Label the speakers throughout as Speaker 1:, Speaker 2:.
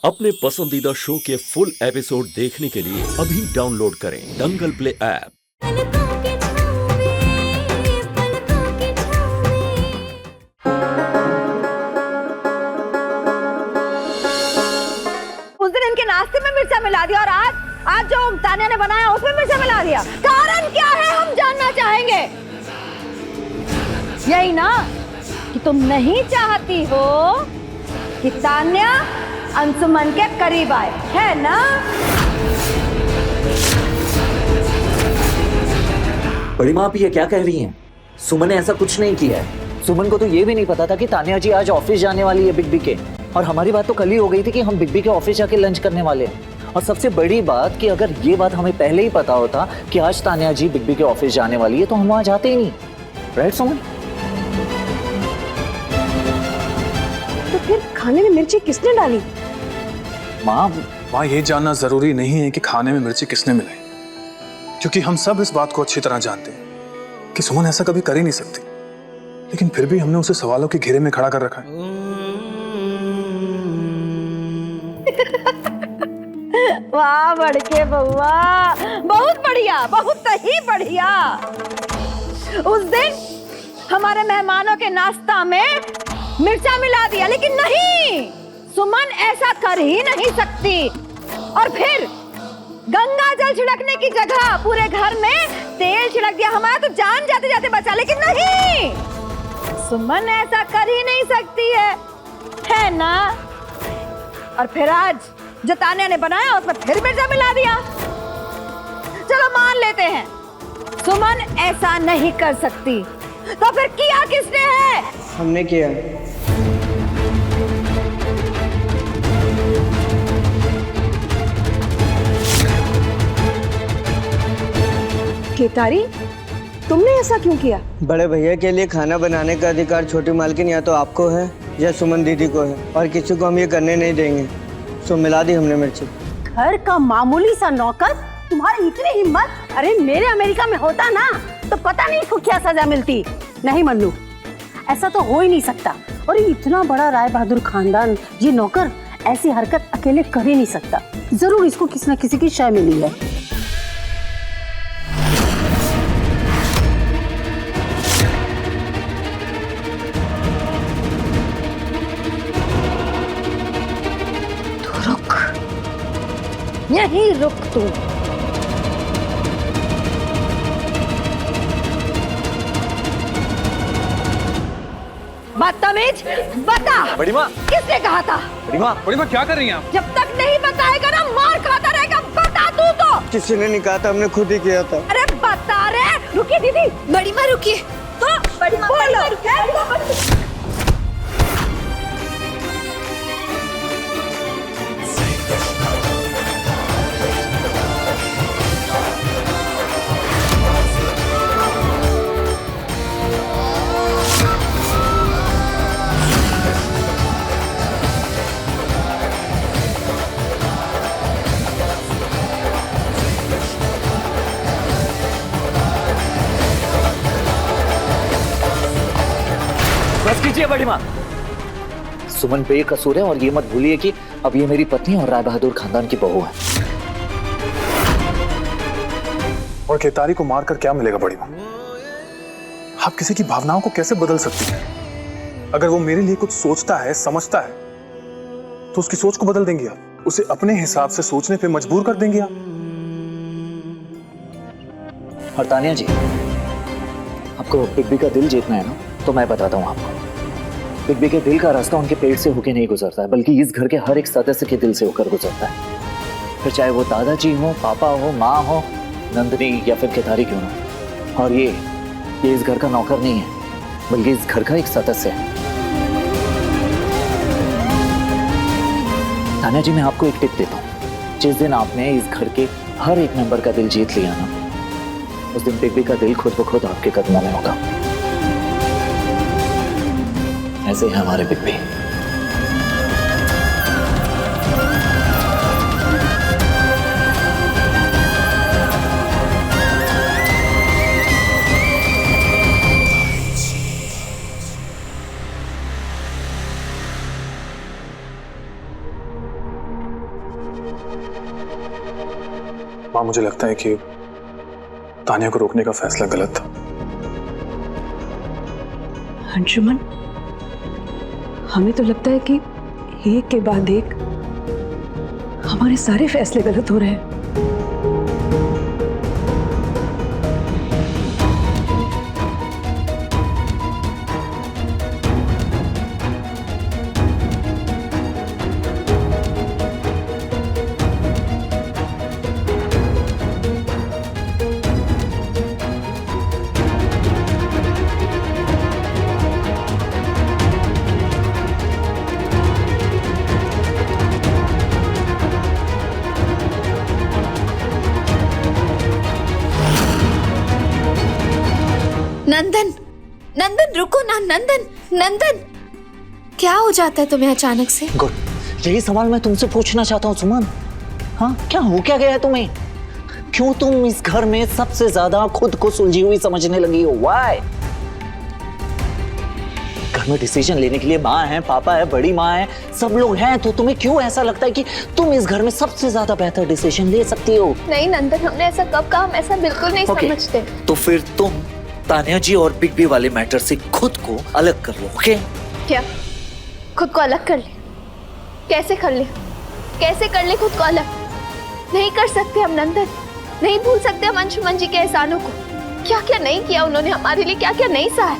Speaker 1: अपने पसंदीदा शो के फुल एपिसोड देखने के लिए अभी डाउनलोड करें दंगल प्ले ऐप।
Speaker 2: उस दिन इनके नाश्ते में मिर्चा मिला दिया और आज जो तानिया ने बनाया उसमें मिर्चा मिला दिया। कारण क्या है हम जानना चाहेंगे। यही ना कि तुम नहीं चाहती हो कि तानिया अंशुमन के करीब आए, है ना?
Speaker 3: बड़ी माँ, आप ये क्या कह रही हैं? सुमन ने ऐसा कुछ नहीं किया है। सुमन को तो ये भी नहीं पता था कि तानिया जी आज ऑफिस जाने वाली है बिग बी के, और हमारी बात तो कल ही हो गई थी कि हम बिग बी के ऑफिस जाके लंच करने वाले हैं। और सबसे बड़ी बात कि अगर ये बात हमें पहले ही पता होता कि आज तानिया जी बिग बी के ऑफिस जाने वाली है तो हम वहां जाते ही नहीं। राइट सुमन?
Speaker 2: तो फिर खाने में मिर्ची किसने डाली?
Speaker 4: माँ, ये जानना जरूरी नहीं है कि खाने में मिर्ची किसने मिलाई, क्योंकि हम सब इस बात को अच्छी तरह जानते हैं कि सुमन ऐसा कभी कर ही नहीं सकती, लेकिन फिर भी हमने उसे सवालों के घेरे में खड़ा कर रखा है।
Speaker 2: वाह बड़के बउआ, बहुत बढ़िया, बहुत ही बढ़िया। उस दिन हमारे मेहमानों के नाश्ता में मिर्चा मिला दिया, लेकिन नहीं, सुमन ऐसा कर ही नहीं सकती। और फिर गंगा जल छिड़कने की जगह पूरे घर में तेल छिड़क दिया। हमारा तो जान जाते जाते बचा, लेकिन नहीं, सुमन ऐसा कर ही नहीं सकती है ना? और फिर आज जो तानिया ने बनाया उसमें फिर मिर्चा मिला दिया। चलो मान लेते हैं सुमन ऐसा नहीं कर सकती, तो फिर किया किसने है?
Speaker 5: हमने किया।
Speaker 2: केतारी, तुमने ऐसा क्यों किया?
Speaker 5: बड़े भैया के लिए खाना बनाने का अधिकार छोटी मालकिन या तो आपको है या सुमन दीदी को है, और किसी को हम ये करने नहीं देंगे। सो मिला दी हमने मिर्ची।
Speaker 2: घर का मामूली सा नौकर, तुम्हारी इतनी हिम्मत? अरे मेरे अमेरिका में होता ना तो पता नहीं इसको क्या सजा मिलती। नहीं मन्नू, ऐसा तो हो ही नहीं सकता। और इतना बड़ा राय बहादुर खानदान, ये नौकर ऐसी हरकत अकेले कर ही नहीं सकता। जरूर इसको किसी न किसी की शय मिली है। यहीं रुक तू। बदतमीज, बता।
Speaker 3: बड़ी माँ,
Speaker 2: किसने कहा था?
Speaker 3: बड़ी माँ
Speaker 4: क्या कर रही हैं आप?
Speaker 2: जब तक नहीं बताएगा ना मार खाता रहेगा। बता तू तो।
Speaker 5: किसी ने नहीं कहा था, हमने खुद ही किया था।
Speaker 2: अरे बता रे। रुकिए दीदी। बड़ी माँ रुकिए। तो बड़ी माँ बोलो।
Speaker 3: बस कीजिए बड़ी माँ। सुमन बेकसूर है, और ये मत भूलिए कि अब ये मेरी पत्नी और राय बहादुर खानदान की बहू है।
Speaker 4: और केतारी को मारकर क्या मिलेगा बड़ी माँ? आप किसी की भावनाओं को कैसे बदल सकती हैं? अगर वो मेरे लिए कुछ सोचता है, समझता है, तो उसकी सोच को बदल देंगी आप। उसे अपने हिसाब से सोचने पे मजबूर कर देंगी आप।
Speaker 3: और तानिया जी, आपको बिग बी का दिल जीतना है ना, तो मैं बताता हूँ आपको। बिग बी के दिल का रास्ता उनके पेट से होके नहीं गुजरता है, बल्कि इस घर के हर एक सदस्य के दिल से होकर गुजरता है। फिर चाहे वो दादाजी हो, पापा हो, माँ हो, नंदनी या फिर केतारी क्यों ना। और ये इस घर का नौकर नहीं है, बल्कि इस घर का एक सदस्य है। तानिया जी, मैं आपको एक टिप देता हूँ। जिस दिन आपने इस घर के हर एक मेंबर का दिल जीत लिया ना, उस दिन बिग बी का दिल खुद ब खुद आपके कदमों में होगा। ऐसे ही हमारे बिग बी।
Speaker 4: माँ, मुझे लगता है कि तानिया को रोकने का फैसला गलत था।
Speaker 6: अंशुमन, हमें तो लगता है कि एक के बाद एक हमारे सारे फैसले गलत हो रहे हैं।
Speaker 7: नंदन, नंदन रुको ना। नंदन, नंदन क्या हो जाता है तुम्हें अचानक से?
Speaker 3: गुड, यही सवाल मैं तुमसे पूछना चाहता हूँ सुमन। हाँ, क्या हो क्या गया है तुम्हें? क्यों तुम इस घर में सबसे ज्यादा खुद को सुलझी हुई समझने लगी हो? व्हाई? घर में डिसीजन लेने के लिए माँ है, पापा है, बड़ी माँ है, सब लोग हैं, तो तुम्हें क्यों ऐसा लगता है कि तुम इस घर में सबसे ज्यादा बेहतर डिसीजन ले सकती हो?
Speaker 7: नहीं नंदन, हमने ऐसा कब कहा? हम ऐसा बिल्कुल नहीं समझते।
Speaker 3: तो फिर तुम तानिया जी और बिग बी वाले मैटर से खुद को अलग कर लो, ओके?
Speaker 7: क्या खुद को अलग कर ले? कैसे कर ले? कैसे कर ले खुद को अलग? नहीं कर सकते हम नंदन, नहीं भूल सकते हम अंशुमन जी के एहसानों को। क्या क्या नहीं किया उन्होंने हमारे लिए, क्या क्या नहीं सहा।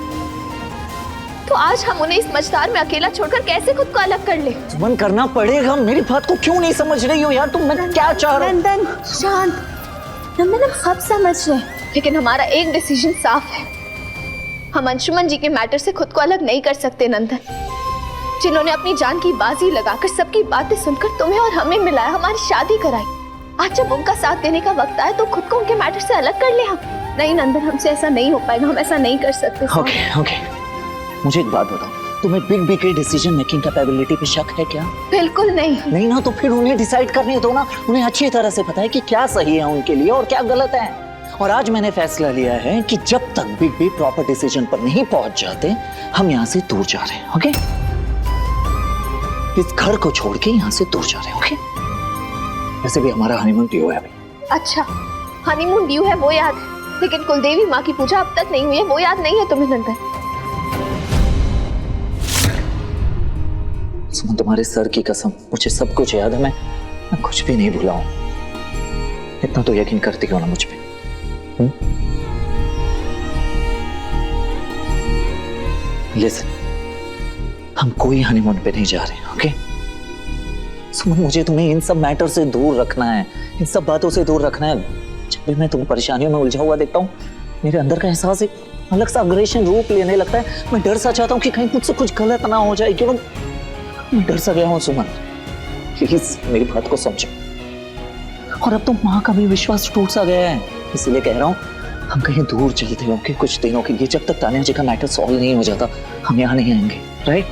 Speaker 7: तो आज हम उन्हें इस मझधार में अकेला छोड़कर कैसे खुद को अलग कर ले?
Speaker 3: मन करना पड़ेगा। मेरी बात को क्यों नहीं समझ रही हो यार तुम? मैं क्या चाह रहा हूँ?
Speaker 7: नंदन शांत। नंदन हम सब समझ रहे हैं, लेकिन हमारा एक डिसीजन साफ है। हम अंशुमन जी के मैटर से खुद को अलग नहीं कर सकते नंदन। जिन्होंने अपनी जान की बाजी लगाकर सबकी बातें सुनकर तुम्हें और हमें मिलाया, हमारी शादी कराई, आज जब उनका साथ देने का वक्त आया तो खुद को उनके मैटर से अलग कर ले हम? नहीं नंदन, हमसे ऐसा नहीं हो पाएगा, हम ऐसा नहीं कर सकते।
Speaker 3: ओके, मुझे एक बात बताओ, तुम्हें बिग बी के डिसीजन मेकिंग कैपेबिलिटी पे शक है क्या?
Speaker 7: बिल्कुल नहीं।
Speaker 3: नहीं ना, तो फिर उन्हें डिसाइड करने दो ना। उन्हें अच्छी तरह से पता है कि क्या सही है उनके लिए और क्या गलत है। और आज मैंने फैसला लिया है कि जब तक बिग बी प्रॉपर डिसीजन पर नहीं पहुंच जाते, हम यहाँ से दूर जा रहे हैं, ओके? इस घर को छोड़ के यहाँ से दूर जा रहे हैं, ओके? वैसे भी हमारा हनीमून ड्यू है अभी।
Speaker 7: अच्छा, हनीमून ड्यू है वो याद है, लेकिन कुलदेवी माँ की पूजा अब तक नहीं हुई है, वो याद नहीं है तुम्हें नंदन?
Speaker 3: सुमन, तुम्हारे सर की कसम, मुझे सब कुछ याद है। मैं कुछ भी नहीं भूला हूं। इतना तो यकीन करती क्यों ना मुझ पे? लिसन, हम कोई हनीमून पे नहीं जा रहे, ओके? सुमन, मुझे तुम्हें इन सब मैटर से दूर रखना है, इन सब बातों से दूर रखना है। जब भी मैं तुम्हें परेशानियों में उलझा हुआ देखता हूँ, मेरे अंदर का एहसास एक अलग सा अग्रेशन रूप लेने लगता है। मैं डर सा चाहता हूँ कि कहीं मुझसे कुछ गलत ना हो जाए। क्यों मैं डर सा गया हूँ सुमन, प्लीज मेरी बात को समझो। और अब तो माँ का भी विश्वास टूट सा गया है, इसलिए कह रहा हूँ हम कहीं दूर चलते हैं, ओके? कुछ दिनों के लिए, जब तक तानिया जी का मैटर सॉल्व नहीं हो जाता हम यहाँ नहीं आएंगे, राइट?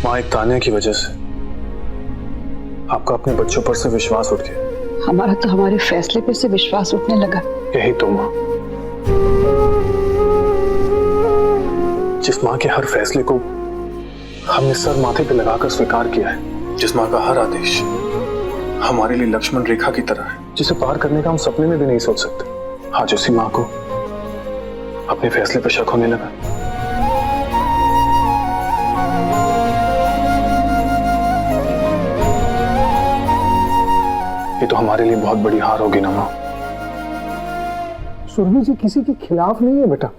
Speaker 4: माँ, एक तानिया की वजह से आपका अपने बच्चों पर से विश्वास उठ गया।
Speaker 6: हमारा तो हमारे फैसले पे से विश्वास उठने लगा।
Speaker 4: यही तो माँ, जिस माँ के हर फैसले को हमने सर माथे पे लगाकर स्वीकार किया है, जिस माँ का हर आदेश हमारे लिए लक्ष्मण रेखा की तरह है, जिसे पार करने का हम सपने में भी नहीं सोच सकते, आज उसी माँ को अपने फैसले पर शक होने लगा। ये तो हमारे लिए बहुत बड़ी हार होगी ना माँ।
Speaker 8: सुरभि जी किसी के खिलाफ नहीं है बेटा।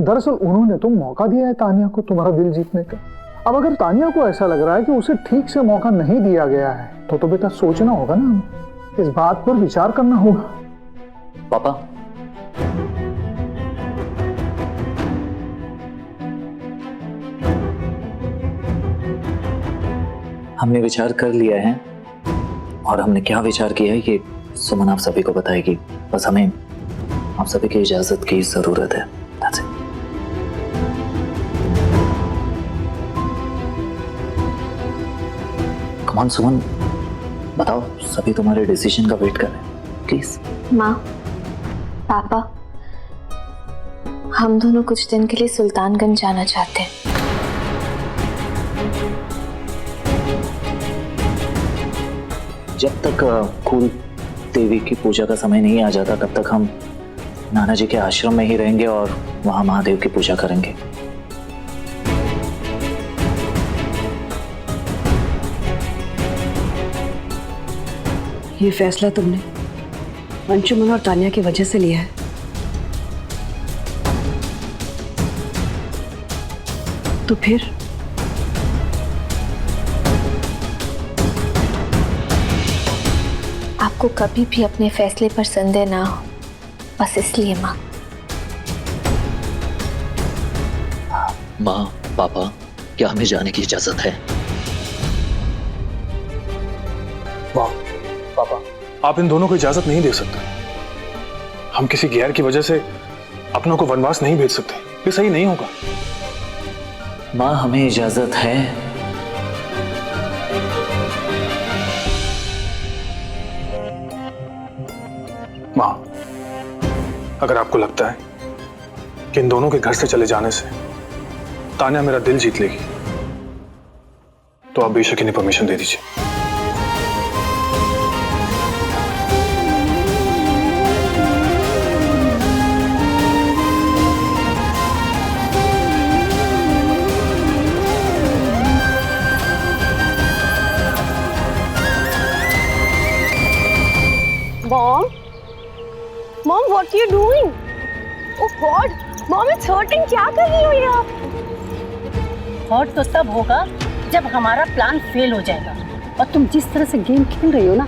Speaker 8: दरअसल उन्होंने तो मौका दिया है तानिया को तुम्हारा दिल जीतने का। अब अगर तानिया को ऐसा लग रहा है कि उसे ठीक से मौका नहीं दिया गया है, तो बेटा सोचना होगा ना, हमें इस बात पर विचार करना होगा।
Speaker 3: पापा, हमने विचार कर लिया है, और हमने क्या विचार किया है ये सुमन आप सभी को बताएगी। बस हमें आप सभी की इजाजत की जरूरत है। That's it. Come on, सुमन, बताओ, सभी तुम्हारे डिसीजन का वेट कर रहे हैं, प्लीज।
Speaker 7: माँ, पापा, हम दोनों कुछ दिन के लिए सुल्तानगंज जाना चाहते हैं।
Speaker 3: जब तक कुल देवी की पूजा का समय नहीं आ जाता तब तक हम नाना जी के आश्रम में ही रहेंगे और वहां महादेव की पूजा करेंगे।
Speaker 6: ये फैसला तुमने अंशुमन और तानिया की वजह से लिया है। तो फिर
Speaker 7: आपको कभी भी अपने फैसले पर संदेह ना हो, बस इसलिए माँ।
Speaker 3: माँ, पापा, क्या हमें जाने की इजाजत है?
Speaker 4: वाह पापा, आप इन दोनों को इजाजत नहीं दे सकते। हम किसी गैर की वजह से अपनों को वनवास नहीं भेज सकते, ये सही नहीं होगा।
Speaker 3: माँ, हमें इजाजत है।
Speaker 4: माँ, अगर आपको लगता है कि इन दोनों के घर से चले जाने से तान्या मेरा दिल जीत लेगी, तो आप बेशक इन्हें परमिशन दे दीजिए।
Speaker 2: Mom, what are you doing? Oh God, Mom, it's hurting. क्या कर रही हो ये आप?
Speaker 9: हर्ट तो तब होगा जब हमारा प्लान फेल हो जाएगा। और तुम जिस तरह से गेम खेल रही हो ना,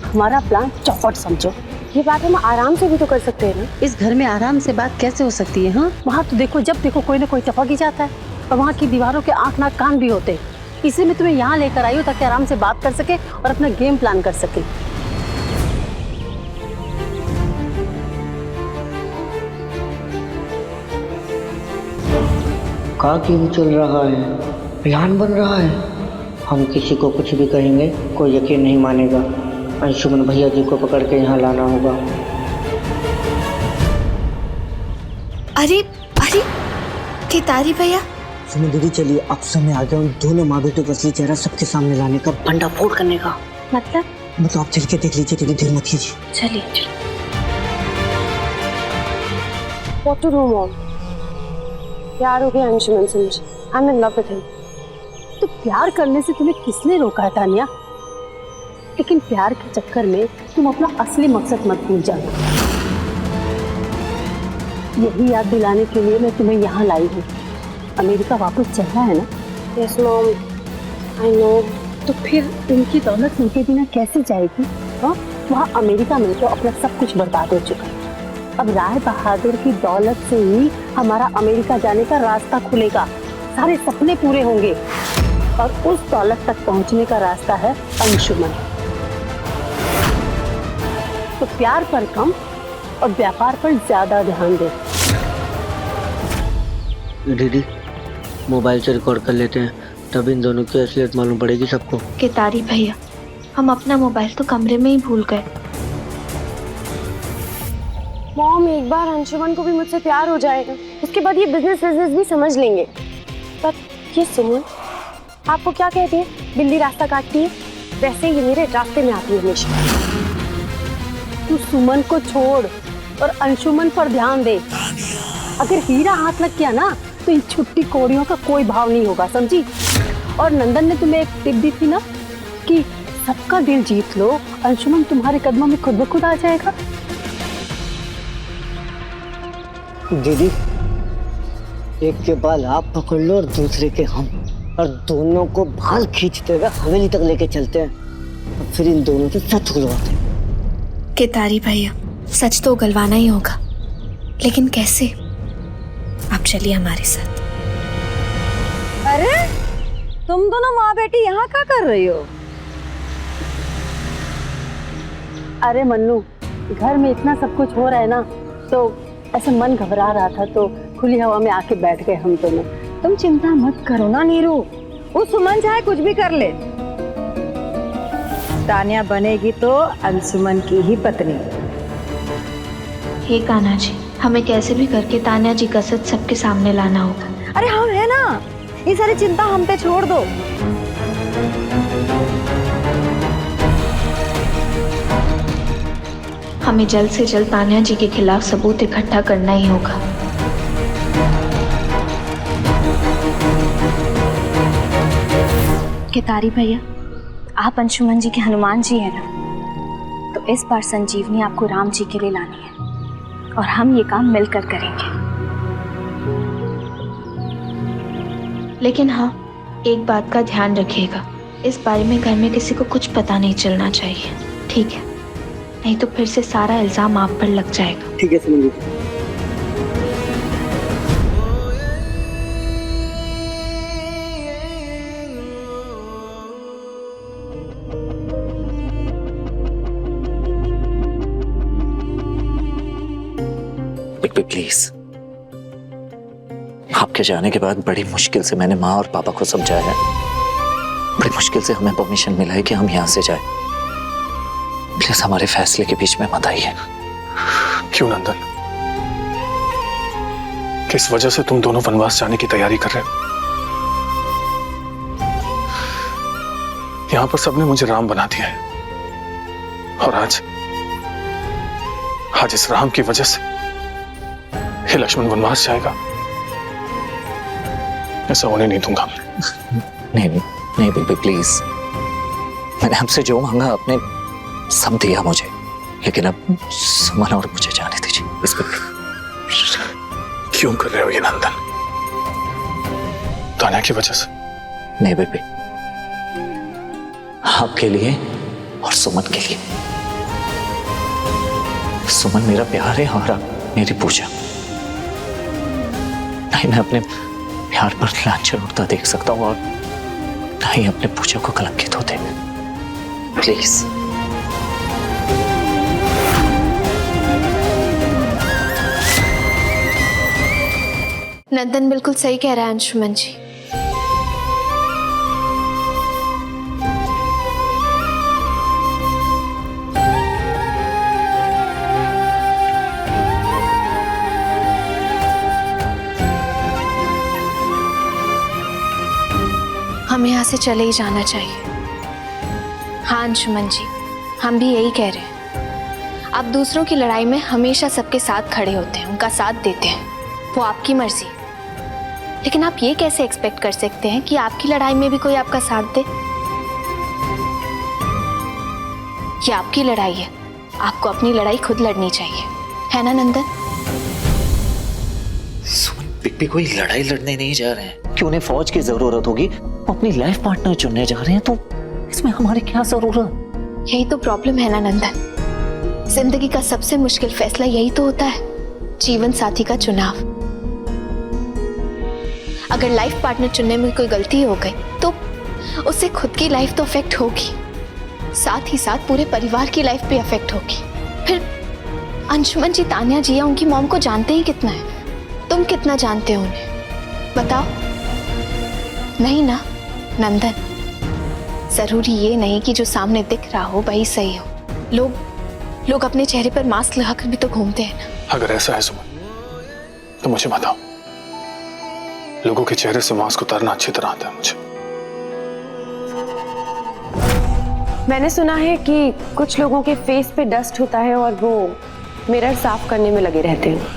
Speaker 9: हमारा प्लान चौपट समझो।
Speaker 2: ये बात हम आराम से भी तो कर सकते हैं ना।
Speaker 9: इस घर में आराम से बात कैसे हो सकती है? हाँ, वहाँ तो देखो, जब देखो कोई ना कोई टपक ही जाता है और वहाँ की दीवारों के आँख नाक कान भी होते हैं। इसलिए मैं तुम्हें यहाँ लेकर आई हूँ ताकि आराम से बात कर सके और अपना गेम प्लान कर सके।
Speaker 5: का गेम चल रहा है, प्लान बन रहा है। हम किसी को कुछ भी कहेंगे, कोई यकीन नहीं मानेगा। अंशुमन भैया जी को पकड़ के यहाँ लाना होगा।
Speaker 7: अरे अरे केतारी भैया,
Speaker 5: सुनो दीदी, चलिए अब समय आ गया उन दोनों माँ बेटों का असली चेहरा सबके सामने लाने का, भंडा फोड़ करने का। मतलब आप चल के देख लीजिए दीदी, देर मत कीजिए।
Speaker 7: चलिए।
Speaker 2: What to do, Mom? प्यार हो गया अंशुमन से मुझे। I'm in love with him.
Speaker 9: तो प्यार करने से तुम्हें किसने रोका है तानिया? लेकिन प्यार के चक्कर में तुम अपना असली मकसद मत भूल जाना। यही याद दिलाने के लिए मैं तुम्हें यहाँ लाई हूँ। अमेरिका वापस चलना है ना?
Speaker 2: Yes, Mom. I know.
Speaker 9: तो फिर उनकी दौलत उनके बिना कैसे जाएगी? हाँ, वहाँ अमेरिका में तो अपना सब कुछ बर्बाद हो चुका है। अब राय बहादुर की दौलत से ही हमारा अमेरिका जाने का रास्ता खुलेगा, सारे सपने पूरे होंगे और उस दौलत तक पहुंचने का रास्ता है अंशुमन। तो प्यार पर कम और व्यापार पर ज्यादा ध्यान दे।
Speaker 5: दीदी, मोबाइल से रिकॉर्ड कर लेते हैं, तब इन दोनों की असलियत मालूम पड़ेगी सबको।
Speaker 7: केतारी भैया, हम अपना मोबाइल तो कमरे में ही भूल गए।
Speaker 2: मॉम, एक बार अंशुमन को भी मुझसे प्यार हो जाएगा, उसके बाद ये बिजनेस भी समझ लेंगे। पर ये सुमन, आपको क्या कहती है, बिल्ली रास्ता काटती है, वैसे ये मेरे रास्ते में आती है हमेशा।
Speaker 9: तू सुमन को छोड़ और अंशुमन पर ध्यान दे। अगर हीरा हाथ लग गया ना तो इन छुट्टी कोड़ियों का कोई भाव नहीं होगा, समझी? और नंदन ने तुम्हें एक टिप दी थी ना कि सबका दिल जीत लो, अंशुमन तुम्हारे कदमों में खुद ब खुद आ जाएगा।
Speaker 5: दीदी, एक के बाल आप पकड़ लो और दूसरे के हम, और दोनों को बाल खींचते हुए हवेली तक लेके चलते हैं और फिर इन दोनों से सच उगलवाते हैं।
Speaker 7: केतारी भैया, सच तो उगलवाना ही होगा, लेकिन कैसे? आप चलिए हमारे साथ।
Speaker 2: अरे तुम दोनों माँ बेटी यहाँ क्या कर रही हो?
Speaker 9: अरे मन्नू, घर में इतना सब कुछ हो रहा है ना, तो ऐसे मन घबरा रहा था तो खुली हवा में आके बैठ गए हम दोनों।
Speaker 2: तुम चिंता मत करो ना नीरू, वो सुमन चाहे कुछ भी कर ले, तानिया बनेगी तो अंशुमन की ही पत्नी।
Speaker 7: हे कान्हा जी, हमें कैसे भी करके तान्या जी का सच सबके सामने लाना होगा।
Speaker 2: अरे हम है ना, ये सारी चिंता हम पे छोड़ दो।
Speaker 7: हमें जल्द से जल्द तान्या जी के खिलाफ सबूत इकट्ठा करना ही होगा।
Speaker 10: केतारी भैया, आप अंशुमन जी के हनुमान जी हैं ना, तो इस बार संजीवनी आपको राम जी के लिए लानी है और हम ये काम मिलकर करेंगे।
Speaker 7: लेकिन हाँ, एक बात का ध्यान रखिएगा, इस बारे में घर में किसी को कुछ पता नहीं चलना चाहिए, ठीक है? नहीं तो फिर से सारा इल्जाम आप पर लग जाएगा।
Speaker 5: ठीक है सुमन जी।
Speaker 3: प्लीज, आपके जाने के बाद बड़ी मुश्किल से मैंने माँ और पापा को समझाया, बड़ी मुश्किल से हमें परमिशन मिला है कि हम यहाँ से जाएं। प्लीज हमारे फैसले के बीच में मत आइए।
Speaker 4: क्यों नंदन, किस वजह से तुम दोनों वनवास जाने की तैयारी कर रहे हो? यहां पर सबने मुझे राम बना दिया है और आज इस राम की वजह से हे लक्ष्मण वनवास जाएगा। ऐसा होने नहीं दूंगा।
Speaker 3: नहीं नहीं नहीं बेबी प्लीज, मैंने आपसे जो मांगा आपने सब दिया मुझे, लेकिन अब सुमन और मुझे जाने दीजिए। इस पर
Speaker 4: क्यों कर रहे हो ये नंदन? तान्या की वजह से?
Speaker 3: नहीं बेबी, आपके लिए और सुमन के लिए। सुमन मेरा प्यार है और आप मेरी पूजा। नहीं मैं अपने प्यार पर लांछन उड़ता देख सकता हूं और ना ही अपने पूजा को कलंकित होते। प्लीज
Speaker 7: नंदन बिल्कुल सही कह रहा है अंशुमन जी। हमें यहाँ से चले ही जाना चाहिए। हाँ अंशुमन जी, हम भी यही कह रहे हैं। आप दूसरों की लड़ाई में हमेशा सबके साथ खड़े होते हैं, उनका साथ देते हैं, वो आपकी मर्जी। लेकिन आप ये कैसे एक्सपेक्ट कर सकते हैं कि आपकी लड़ाई में भी कोई आपका साथ दे? ये आपकी लड़ाई है, आपको अपनी लड़ाई खुद लड़नी चाहिए, है ना नंदन?
Speaker 3: सुमन बिग कोई लड़ाई लड़ने नहीं जा रहे हैं कि उन्हें फौज की जरूरत होगी, वो अपनी लाइफ पार्टनर चुनने जा रहे हैं, तो इसमें हमारी क्या जरूरत?
Speaker 7: यही तो प्रॉब्लम है ना नंदन, जिंदगी का सबसे मुश्किल फैसला यही तो होता है, जीवन साथी का चुनाव। अगर लाइफ पार्टनर चुनने में कोई गलती हो गई तो उससे खुद की लाइफ तो अफेक्ट होगी, साथ ही साथ पूरे परिवार की लाइफ भी अफेक्ट होगी। फिर अंशुमन जी, तान्या जी या उनकी मॉम को जानते ही कितना है? तुम कितना जानते हो उन्हें, बताओ? नहीं ना नंदन, जरूरी ये नहीं कि जो सामने दिख रहा हो वही सही हो। लोग अपने चेहरे पर मास्क लगाकर भी तो घूमते हैं ना।
Speaker 4: अगर ऐसा है सुमन, तो मुझे बताओ, लोगों के चेहरे से मास्क उतारना अच्छी तरह आता है मुझे।
Speaker 6: मैंने सुना है कि कुछ लोगों के फेस पे डस्ट होता है और वो मिरर साफ करने में लगे रहते हैं।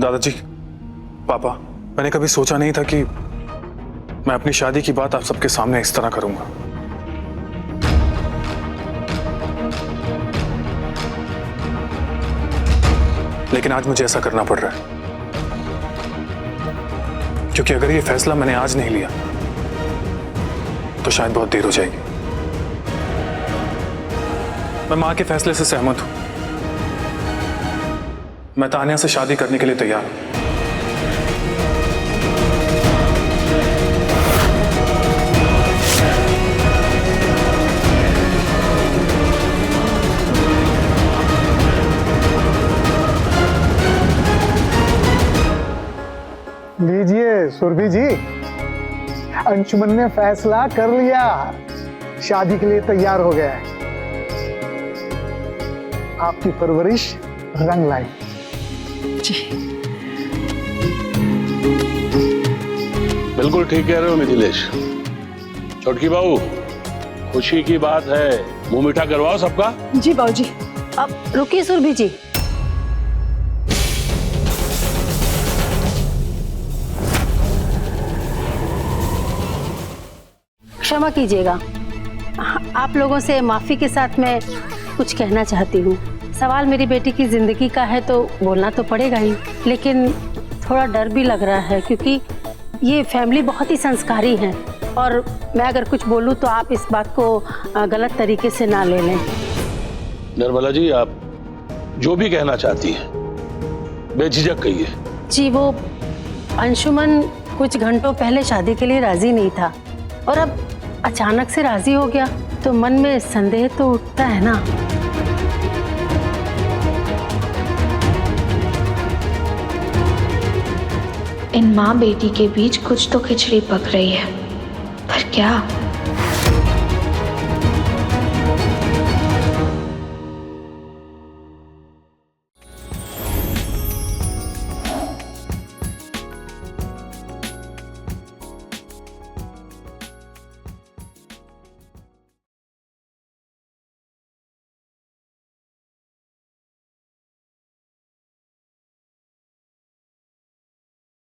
Speaker 4: दादाजी, पापा, मैंने कभी सोचा नहीं था कि मैं अपनी शादी की बात आप सबके सामने इस तरह करूंगा। लेकिन आज मुझे ऐसा करना पड़ रहा है, क्योंकि अगर ये फैसला मैंने आज नहीं लिया तो शायद बहुत देर हो जाएगी। मैं मां के फैसले से सहमत हूं। मैं तानिया से शादी करने के लिए तैयार हूं।
Speaker 8: लीजिए सुरभि जी, अंशुमन ने फैसला कर लिया, शादी के लिए तैयार हो गया है। आपकी परवरिश रंग लाई।
Speaker 6: जी
Speaker 11: बिल्कुल ठीक कह रहे हो मिथिलेश। छोटकी बहू, खुशी की बात है, मुंह मीठा करवाओ सबका।
Speaker 6: जी बाबूजी।
Speaker 9: अब रुकिए सुरभि जी, क्षमा कीजिएगा, आप लोगों से माफी के साथ मैं कुछ कहना चाहती हूँ। सवाल मेरी बेटी की जिंदगी का है तो बोलना तो पड़ेगा ही, लेकिन थोड़ा डर भी लग रहा है क्योंकि ये फैमिली बहुत ही संस्कारी है और मैं अगर कुछ बोलूँ तो आप इस बात को गलत तरीके से ना ले लें।
Speaker 11: निर्मला जी, आप जो भी कहना चाहती हैं बेझिझक कहिए।
Speaker 9: जी, वो अंशुमन कुछ घंटों पहले शादी के लिए राजी नहीं था और अब अचानक से राजी हो गया तो मन में संदेह तो उठता है ना।
Speaker 7: इन माँ बेटी के बीच कुछ तो खिचड़ी पक रही है, पर क्या?